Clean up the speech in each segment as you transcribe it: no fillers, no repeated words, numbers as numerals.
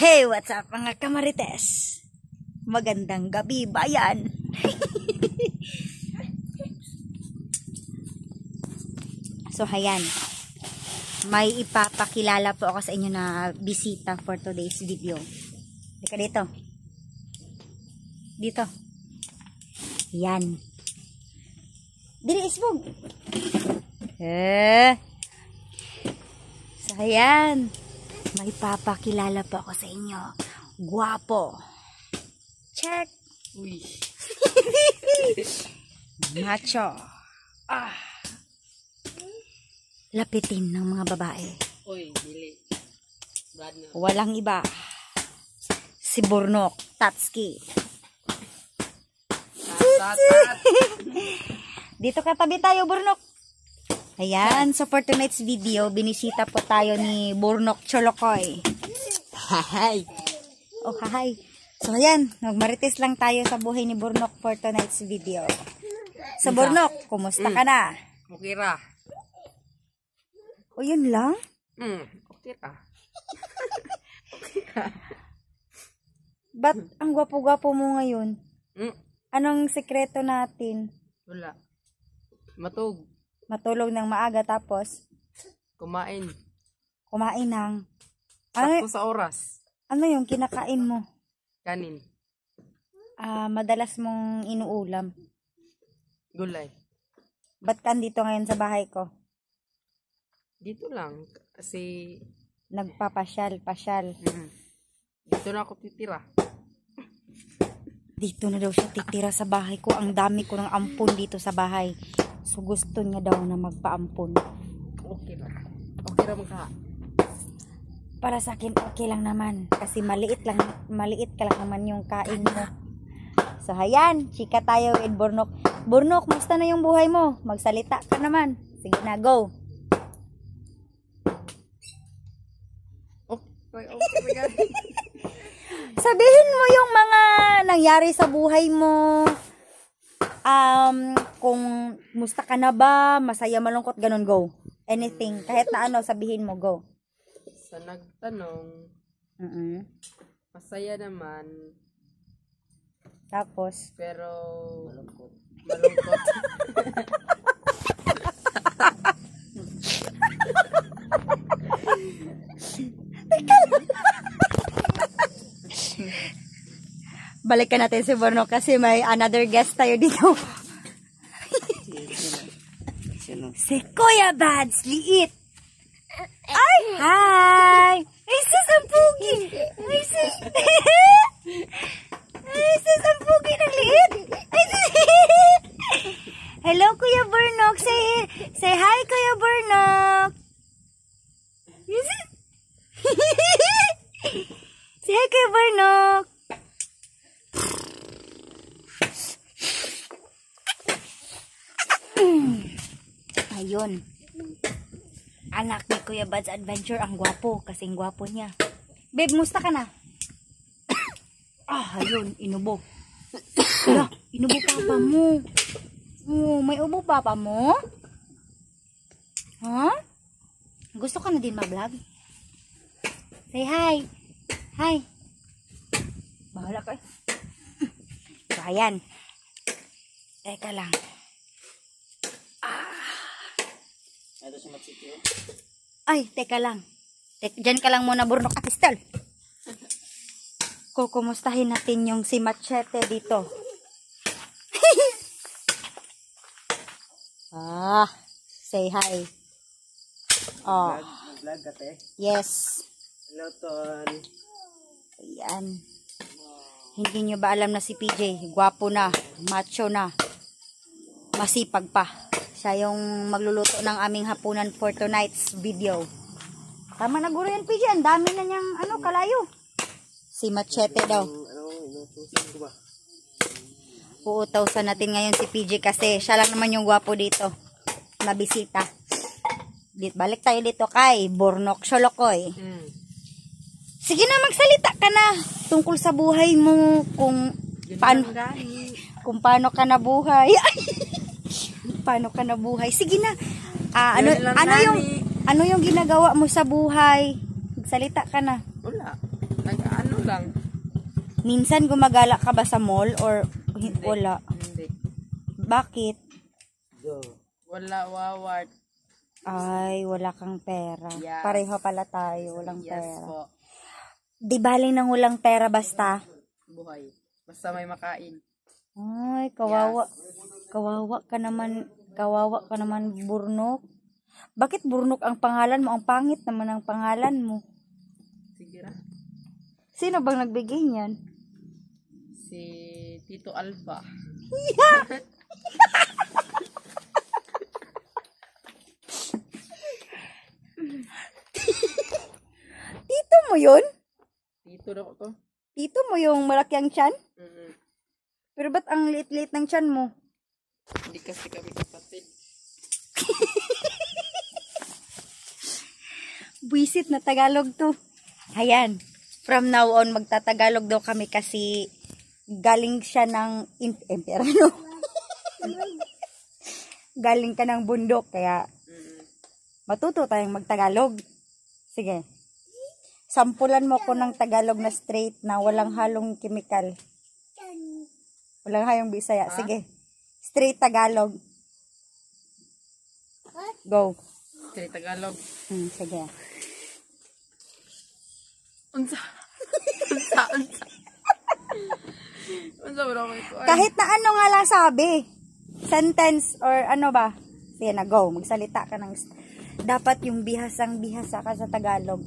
Hey, what's up mga kamarites? Magandang gabi, bayan! So, hayan. May ipapakilala po ako sa inyo na bisita for today's video. Dika dito. Dito. Yan. Dili isbog. So, hayan. May papakilala po ako sa inyo. Guwapo. Check. Uy. Macho. Lapitin ng mga babae. Uy, dili. Bad na. Walang iba. Si Burnok Tatski. Dito katabi tayo, Burnok. Ayan, so for tonight's video, binisita po tayo ni Burnok Cholokoy. Hi. Oh, hi. So, ayan, nagmarites lang tayo sa buhay ni Burnok for tonight's video. So, Burnok, kumusta ka na? Okay ra. O, yun lang? Okay ra. Ba't ang gwapo-gwapo mo ngayon? Anong sekreto natin? Wala. Matug. Matulog ng maaga tapos Kumain. kumain ng... Sakto sa oras. Ano yung kinakain mo? Kanin. Madalas mong inuulam. Gulay. Ba't ka dito ngayon sa bahay ko? Dito lang. Kasi Nagpapasyal. dito na ako titira. Dito na daw siya titira sa bahay ko. Ang dami ko ng ampon dito sa bahay. So gusto niya daw na magpaampon. Okay ra. Okay ra magka. Para sa akin okay lang naman. Kasi maliit ka lang naman yung kain mo. So hayan, chika tayo with Burnok. Burnok, musta na yung buhay mo? Magsalita ka naman. Sige na, go. Okay, my God. Sabihin mo yung mga nangyari sa buhay mo. Kung musta ka na ba, masaya, malungkot, ganun, go. Anything, kahit na ano, sabihin mo, go. Sa nagtanong, masaya naman. Tapos, Pero malungkot. balikan natin si Burnok kasi may another guest tayo dito. Si Kuya Bads Liit. Ay! Hi! Ay, sis, ang pugi! Ay, sis! Ay, sis, ang pugi ng liit! Ay, sis! Hello, Kuya Burnok! Say hi, Kuya Burnok! Say hi, Kuya Burnok! Ayun. Anak ni Kuya Bads Adventure, ang gwapo. Kasing gwapo niya. Babe, musta ka na? Ayun. Inubo. Wala, inubo papa mo. Oh, may ubo papa mo? Ha? Gusto ka na din ma-vlog? Say hi. Hi. Bahala ka. So, ayan. Teka lang. Ay, teka lang. Diyan ka lang muna, Burnok Apistol. Kukumustahin natin yung si Machete dito. Say hi. Vlog ka, te? Yes. Hello, Tol. Ayan. Hindi nyo ba alam na si PJ? Gwapo na, macho na, masipag pa. Siya yung magluluto ng aming hapunan for tonight's video. Tama na guro yan, PJ. Ang dami na niyang kalayo. Si Machete daw. Uutawsan natin ngayon si PJ kasi siya lang naman yung gwapo dito na bisita. Balik tayo dito kay Burnok Cholokoy. Sige na, magsalita ka na tungkol sa buhay mo, kung paano ka nabuhay. Paano ka nabuhay? Sige na. Ano yung ginagawa mo sa buhay? Magsalita ka na. Wala. Nag-ano lang. Minsan gumagala ka ba sa mall or wala? Hindi. Bakit? Wala wawart. Ay, wala kang pera. Yes. Pareho pala tayo, walang Yes pera. po. Di bali nang walang pera basta. Buhay. Basta may makain. Ay, kawawa. Kawawa ka naman, Burnok. Bakit Burnok ang pangalan mo? Ang pangit naman ang pangalan mo. Sige na. Sino bang nagbigay niyan? Si Tito Alpha. Tito mo yun? Tito na ko to. Tito mo yung malaki ang tiyan? Mm-mm. Pero ba't ang liit-liit ng tiyan mo? Hindi kasi kami kapatid. Buisit na Tagalog to. Ayan. From now on, magtatagalog daw kami kasi galing siya ng impyerno. Galing ka ng bundok, kaya matuto tayong magtagalog. Sige. Sampulan mo ko ng Tagalog na straight na walang halong chemical. Walang halong Bisaya. Sige. Straight Tagalog. Go. Sige, Tagalog. Sige. Unsa? Unsa? Unsa ba naman ito? Kahit na ano nga lang sabi. Sentence or ano ba? Sige na, go. Magsalita ka ng... Dapat yung bihasang-bihasa ka sa Tagalog.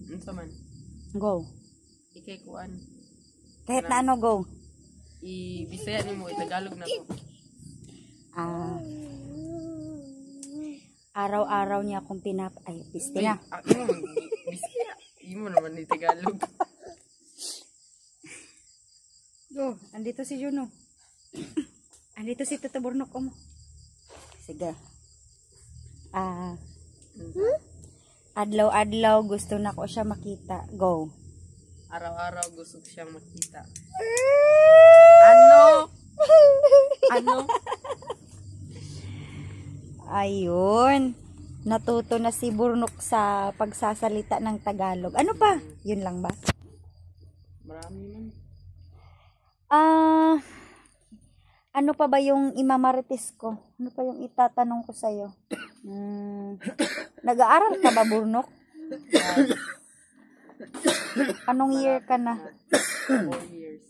Unsa man? Go. Ikay kuan. Kahit na ano, go. I-Bisaya ni mo, i-Tagalog na ko. Araw-araw niya akong ay, piste na. Imo man, Bisaya. Imo naman ni Tagalog. Go. Andito si Juno. Andito si Tito Burnok mo. Sige. Adlaw-adlaw gusto na ko siya makita. Go. Araw-araw gusto ko siyang makita. Ano? Ano? Ayun. Natuto na si Burnok sa pagsasalita ng Tagalog. Ano pa? Yun lang ba? Marami man. Ano pa ba yung imamarites ko? Ano pa yung itatanong ko sa'yo? Nag-aaral ka ba, Burnok? Anong year ka na? 4 years.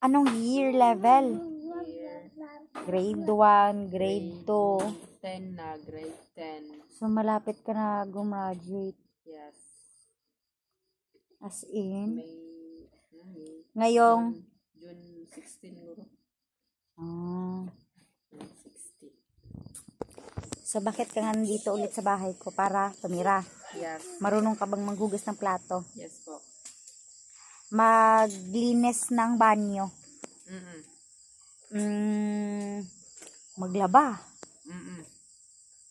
Anong year level? Year Grade 1, grade 2. 10 na, grade 10. So, malapit ka na gumraduate. Yes. As in? May Ngayong? June 16 guro. Ah. June 16. So, bakit ka nga nandito ulit sa bahay ko? Para tumira. Yes. Marunong ka bang maghugas ng plato? Yes po. Maglinis ng banyo? Maglaba?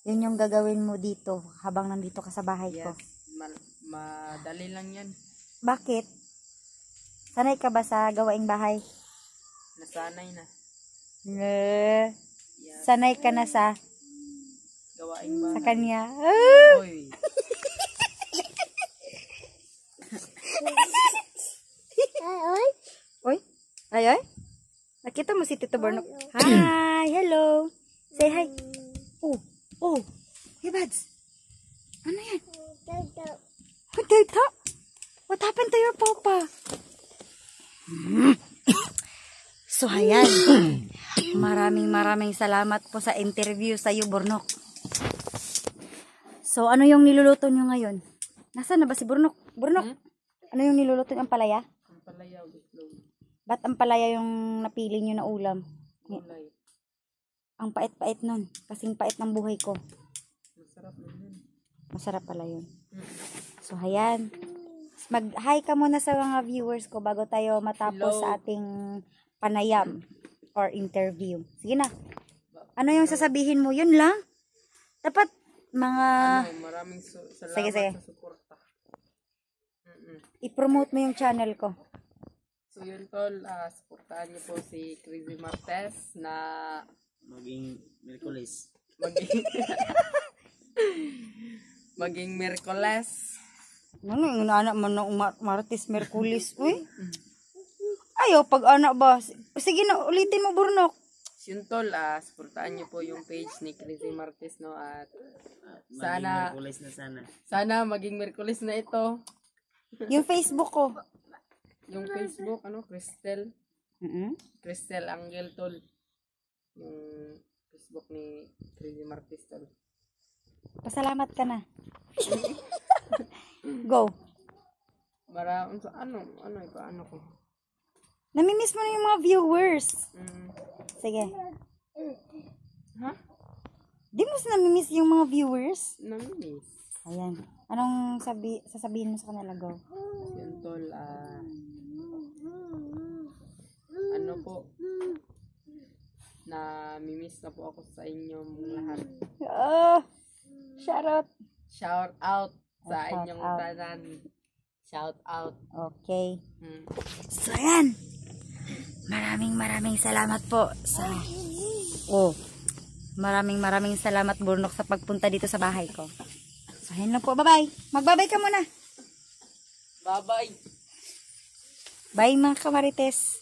Yun yung gagawin mo dito habang nandito ka sa bahay ko. Yes. Madali lang yan. Bakit? Sanay ka ba sa gawaing bahay? Nasanay na. Yes. Yes. Sanay ka na sa Gawaing bahay. sa kanya. Oy. Oy? Ay? Nakita mo si Tito Burnok? Hi! Hello! Say hi! Oh! Hey, buds! Ano yan? Tita? What happened to your papa? So, ayan. Maraming salamat po sa interview sa iyo, Burnok. So, ano yung niluluto nyo ngayon? Nasaan na ba si Burnok? Burnok, ano yung niluluto ng palaya? Ang palayaw, itlog. Ba't ang palaya yung napili nyo na ulam? Gulay. Ang pait-pait nun. Kasing pait ng buhay ko. Masarap na yun. Masarap pala yun. So, ayan. Mag-hi ka muna sa mga viewers ko bago tayo matapos Hello. sa ating panayam or interview. Sige na. Ano yung sasabihin mo? Yun lang. Dapat mga... Maraming salamat Sige. sa suporta. I-promote mo yung channel ko. So yun tol, suportahan niyo po si Crazy Martes na maging Merkulis. maging Merkules Ano yung anak man ng Martes, Merkulis? Uy. Ayo, pag anak ba? Sige na, ulitin mo, Burnok. Yun tol, supportahan niyo po yung page ni Crazy Martes, no? At Maging sana, Merkulis na sana. sana maging Merkulis na ito. Yung Facebook ko. Yung Facebook, Mm-mm. Cristel Angel tol. Yung Facebook ni Crazy Martes tol. Pasalamat ka na. Go. Ano ko? Namimiss mo na yung mga viewers. Sige. Ha? Di mo namimiss yung mga viewers? Namiss. Ayan. Anong sasabihin mo sa kanila, go? Yun tol, ano po, namimiss na po ako sa inyong lahat. Oh, shout out. Shout out sa Shout inyong out. tanan. Shout out. Okay. So, ayan. Maraming salamat po sa... Oh, maraming salamat, Burnok, sa pagpunta dito sa bahay ko. So, ayan lang po. Bye-bye. Magbabay ka muna. Bye-bye. Bye, mga kamarites.